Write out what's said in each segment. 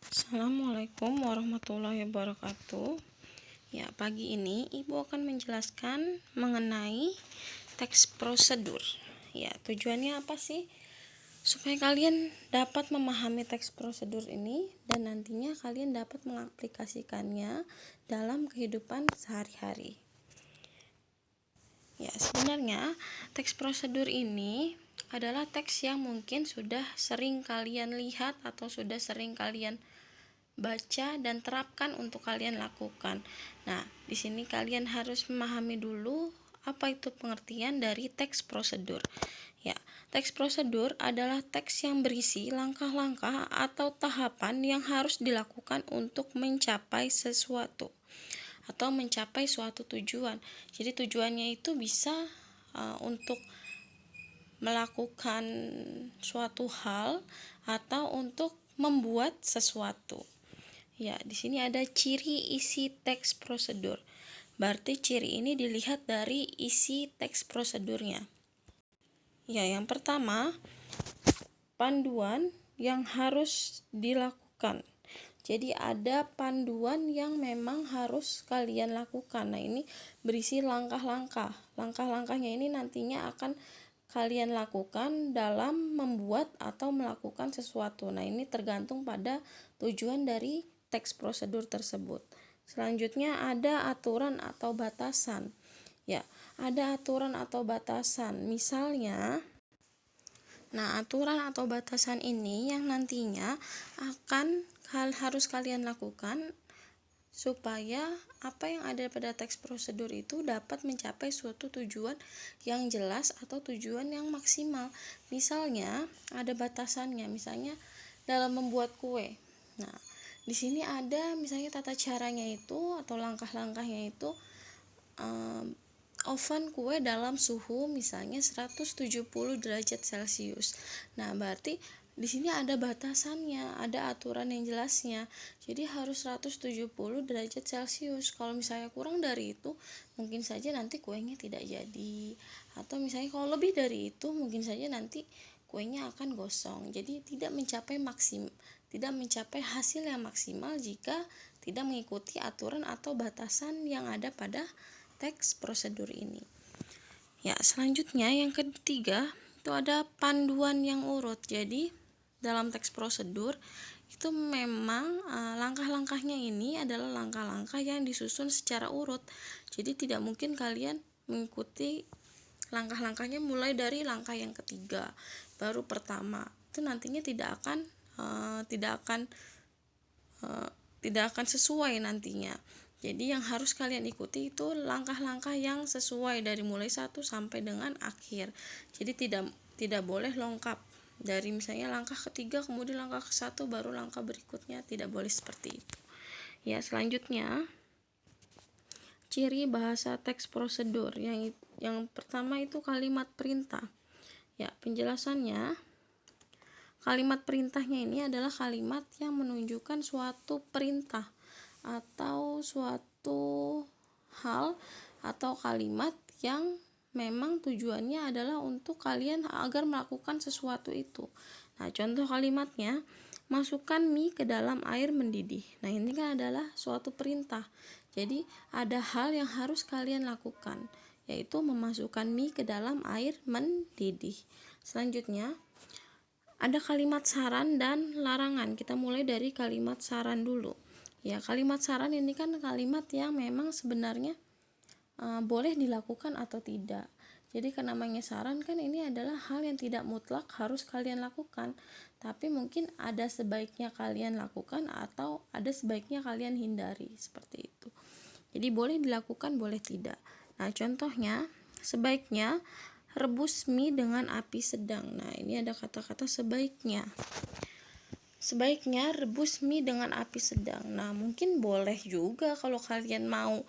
Assalamualaikum warahmatullahi wabarakatuh. Ya, pagi ini Ibu akan menjelaskan mengenai teks prosedur. Ya, tujuannya apa sih? Supaya kalian dapat memahami teks prosedur ini dan nantinya kalian dapat mengaplikasikannya dalam kehidupan sehari-hari. Ya, sebenarnya teks prosedur ini adalah teks yang mungkin sudah sering kalian lihat atau sudah sering kalian baca dan terapkan untuk kalian lakukan. Nah, di sini kalian harus memahami dulu apa itu pengertian dari teks prosedur. Ya, teks prosedur adalah teks yang berisi langkah-langkah atau tahapan yang harus dilakukan untuk mencapai sesuatu atau mencapai suatu tujuan. Jadi tujuannya itu bisa untuk melakukan suatu hal atau untuk membuat sesuatu. Ya, di sini ada ciri isi teks prosedur. Berarti ciri ini dilihat dari isi teks prosedurnya. Ya, yang pertama, panduan yang harus dilakukan. Jadi ada panduan yang memang harus kalian lakukan. Nah, ini berisi langkah-langkah. Langkah-langkahnya ini nantinya akan kalian lakukan dalam membuat atau melakukan sesuatu. Nah, ini tergantung pada tujuan dari teks prosedur tersebut. Selanjutnya ada aturan atau batasan. Ya, ada aturan atau batasan. Misalnya, aturan atau batasan ini yang nantinya akan harus kalian lakukan supaya apa yang ada pada teks prosedur itu dapat mencapai suatu tujuan yang jelas atau tujuan yang maksimal. Misalnya ada batasannya, misalnya dalam membuat kue. Nah, di sini ada misalnya tata caranya itu atau langkah-langkahnya itu oven kue dalam suhu misalnya 170 derajat Celcius. Nah, berarti di sini ada batasannya, ada aturan yang jelasnya. Jadi harus 170 derajat Celcius. Kalau misalnya kurang dari itu, mungkin saja nanti kuenya tidak jadi. Atau misalnya kalau lebih dari itu, mungkin saja nanti kuenya akan gosong. Jadi tidak mencapai hasil yang maksimal jika tidak mengikuti aturan atau batasan yang ada pada teks prosedur ini. Ya, selanjutnya yang ketiga itu ada panduan yang urut. Jadi dalam teks prosedur itu memang langkah-langkahnya ini adalah langkah-langkah yang disusun secara urut. Jadi tidak mungkin kalian mengikuti langkah-langkahnya mulai dari langkah yang ketiga baru pertama. Itu nantinya tidak akan sesuai nantinya. Jadi yang harus kalian ikuti itu langkah-langkah yang sesuai dari mulai 1 sampai dengan akhir. Jadi tidak boleh lengkap dari misalnya langkah ketiga kemudian langkah ke-1 baru langkah berikutnya, tidak boleh seperti itu. Ya, selanjutnya ciri bahasa teks prosedur. Yang pertama itu kalimat perintah. Ya, penjelasannya, kalimat perintahnya ini adalah kalimat yang menunjukkan suatu perintah atau suatu hal atau kalimat yang memang tujuannya adalah untuk kalian agar melakukan sesuatu itu. Nah, contoh kalimatnya, masukkan mie ke dalam air mendidih. Nah, ini kan adalah suatu perintah. Jadi, ada hal yang harus kalian lakukan, yaitu memasukkan mie ke dalam air mendidih. Selanjutnya, ada kalimat saran dan larangan. Kita mulai dari kalimat saran dulu. Ya, kalimat saran ini kan kalimat yang memang sebenarnya boleh dilakukan atau tidak. Jadi kan namanya saran kan ini adalah hal yang tidak mutlak harus kalian lakukan, tapi mungkin ada sebaiknya kalian lakukan atau ada sebaiknya kalian hindari, seperti itu. Jadi boleh dilakukan, boleh tidak. Nah, contohnya sebaiknya rebus mie dengan api sedang. Nah, ini ada kata-kata sebaiknya. Sebaiknya rebus mie dengan api sedang. Nah, mungkin boleh juga kalau kalian mau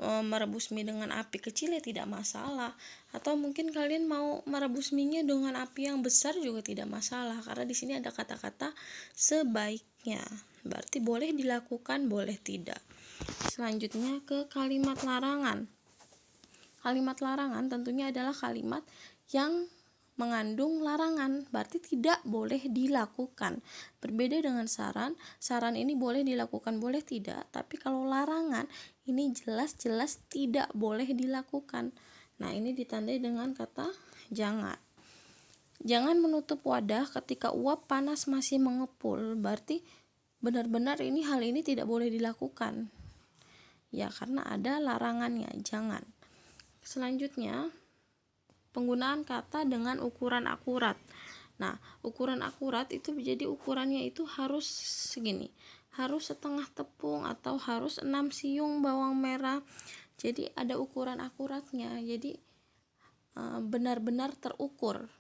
merebus mie dengan api kecil ya tidak masalah, atau mungkin kalian mau merebus mie-nya dengan api yang besar juga tidak masalah, karena di sini ada kata-kata sebaiknya. Berarti boleh dilakukan, boleh tidak. Selanjutnya ke kalimat larangan. Kalimat larangan tentunya adalah kalimat yang mengandung larangan, berarti tidak boleh dilakukan. Berbeda dengan saran ini boleh dilakukan, boleh tidak, tapi kalau larangan ini jelas-jelas tidak boleh dilakukan. Nah, ini ditandai dengan kata jangan. Jangan menutup wadah ketika uap panas masih mengepul, berarti benar-benar hal ini tidak boleh dilakukan. Ya, karena ada larangannya, jangan. Selanjutnya, penggunaan kata dengan ukuran akurat. Nah, ukuran akurat itu jadi ukurannya itu harus segini, harus setengah tepung atau harus 6 siung bawang merah. Jadi ada ukuran akuratnya, jadi benar-benar terukur.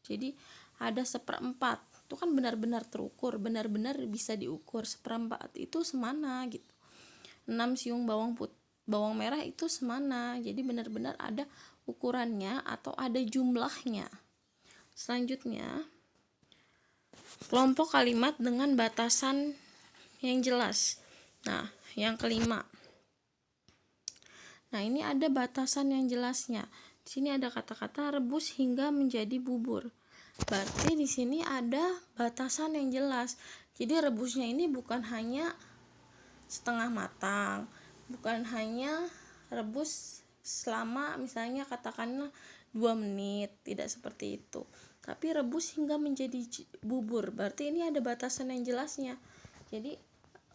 Jadi ada 1/4, itu kan benar-benar terukur, benar-benar bisa diukur. 1/4 itu semana gitu. 6 siung bawang merah itu semana, jadi benar-benar ada ukurannya atau ada jumlahnya. Selanjutnya, kelompok kalimat dengan batasan yang jelas. Nah, yang kelima. Nah, ini ada batasan yang jelasnya. Di sini ada kata-kata rebus hingga menjadi bubur. Berarti di sini ada batasan yang jelas. Jadi rebusnya ini bukan hanya setengah matang, bukan hanya rebus selama misalnya katakanlah 2 menit, tidak seperti itu, tapi rebus hingga menjadi bubur. Berarti ini ada batasan yang jelasnya. Jadi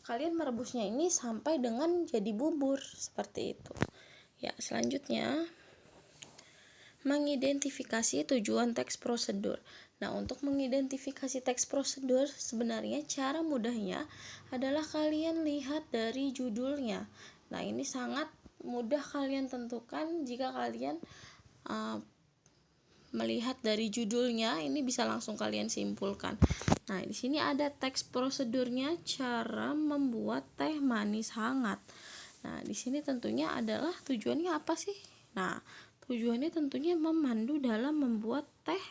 kalian merebusnya ini sampai dengan jadi bubur, seperti itu. Ya, selanjutnya mengidentifikasi tujuan teks prosedur. Nah, untuk mengidentifikasi teks prosedur sebenarnya cara mudahnya adalah kalian lihat dari judulnya. Nah, ini sangat mudah kalian tentukan jika kalian melihat dari judulnya, ini bisa langsung kalian simpulkan. Nah, di sini ada teks prosedurnya, cara membuat teh manis hangat. Nah, di sini tentunya adalah tujuannya apa sih? Nah, tujuannya tentunya memandu dalam membuat teh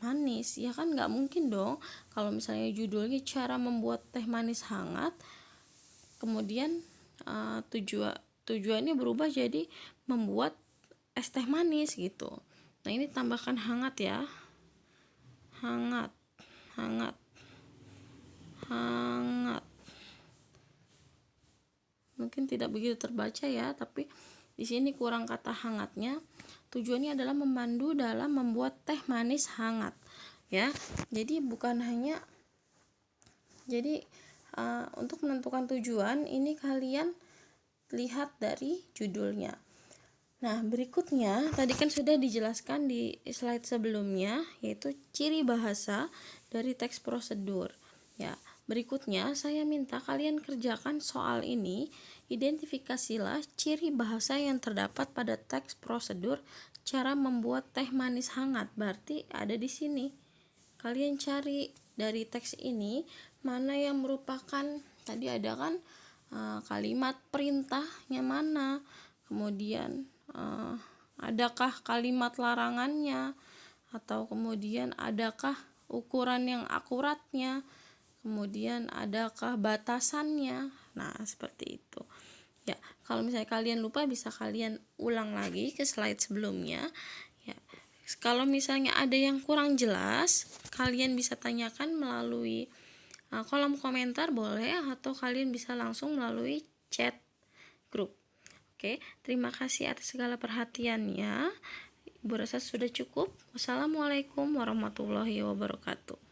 manis. Ya kan nggak mungkin dong kalau misalnya judulnya cara membuat teh manis hangat, kemudian tujuannya berubah jadi membuat es teh manis gitu. Nah, ini tambahkan hangat ya. Hangat. Mungkin tidak begitu terbaca ya, tapi di sini kurang kata hangatnya. Tujuannya adalah memandu dalam membuat teh manis hangat. Ya. Jadi bukan hanya untuk menentukan tujuan ini kalian lihat dari judulnya. Nah, berikutnya tadi kan sudah dijelaskan di slide sebelumnya, yaitu ciri bahasa dari teks prosedur. Ya, berikutnya saya minta kalian kerjakan soal ini. Identifikasilah ciri bahasa yang terdapat pada teks prosedur cara membuat teh manis hangat. Berarti ada di sini. Kalian cari dari teks ini mana yang merupakan, tadi ada kan kalimat perintahnya mana, kemudian adakah kalimat larangannya, atau kemudian adakah ukuran yang akuratnya, kemudian adakah batasannya. Nah, seperti itu ya. Kalau misalnya kalian lupa, bisa kalian ulang lagi ke slide sebelumnya ya. Kalau misalnya ada yang kurang jelas, kalian bisa tanyakan melalui kolom komentar boleh, atau kalian bisa langsung melalui chat grup. Oke, terima kasih atas segala perhatiannya. Ibu rasa sudah cukup. Wassalamualaikum warahmatullahi wabarakatuh.